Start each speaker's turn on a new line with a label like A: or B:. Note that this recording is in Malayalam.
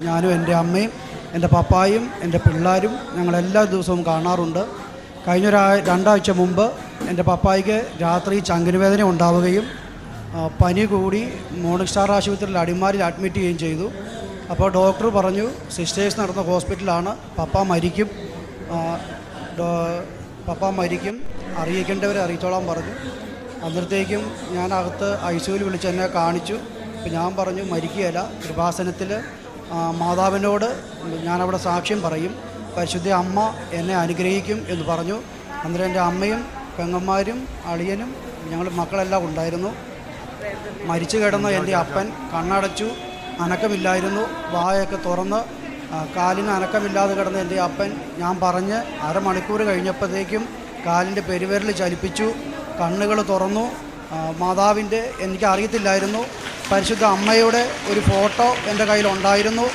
A: ഞാനും എൻ്റെ അമ്മയും എൻ്റെ പപ്പായും എൻ്റെ പിള്ളേരും ഞങ്ങളെല്ലാ ദിവസവും കാണാറുണ്ട്. കഴിഞ്ഞ രണ്ടാഴ്ച മുമ്പ് എൻ്റെ പപ്പായ്ക്ക് രാത്രി ചങ്കിനുവേദന ഉണ്ടാവുകയും പനി കൂടി മോർണിംഗ് സ്റ്റാർ ആശുപത്രിയിൽ അടിമാലിൽ അഡ്മിറ്റ് ചെയ്യുകയും ചെയ്തു. അപ്പോൾ ഡോക്ടർ പറഞ്ഞു സിസ്റ്റേഴ്സ് നടന്ന ഹോസ്പിറ്റലാണ്, പപ്പ മരിക്കും, അറിയിക്കേണ്ടവരെ അറിയിച്ചോളാൻ പറഞ്ഞു. അന്നേരത്തേക്കും ഞാൻ അകത്ത് ICUവിൽ വിളിച്ച് എന്നെ കാണിച്ചു. അപ്പോൾ ഞാൻ പറഞ്ഞു മരിക്കുകയില്ല, കൃപാസനത്തിൽ മാതാവിനോട് ഞാനവിടെ സാക്ഷ്യം പറയും, പരിശുദ്ധ അമ്മ എന്നെ അനുഗ്രഹിക്കും എന്ന് പറഞ്ഞു. അന്നേരം എൻ്റെ അമ്മയും പെങ്ങന്മാരും അളിയനും ഞങ്ങൾ മക്കളെല്ലാം ഉണ്ടായിരുന്നു. മരിച്ചു കിടന്ന എൻ്റെ അപ്പൻ കണ്ണടച്ചു, അനക്കമില്ലായിരുന്നു, വായൊക്കെ തുറന്ന് കാലിന് അനക്കമില്ലാതെ കിടന്ന എൻ്റെ അപ്പൻ ഞാൻ പറഞ്ഞ് അരമണിക്കൂർ കഴിഞ്ഞപ്പോഴത്തേക്കും കാലിൻ്റെ പെരുവിരൽ ചലിപ്പിച്ചു, കണ്ണുകൾ തുറന്നു. മാതാവിൻ്റെ എനിക്ക് അറിയത്തില്ലായിരുന്നു, പരിശുദ്ധ അമ്മയുടെ ഒരു ഫോട്ടോ എൻ്റെ കയ്യിലുണ്ടായിരുന്നു.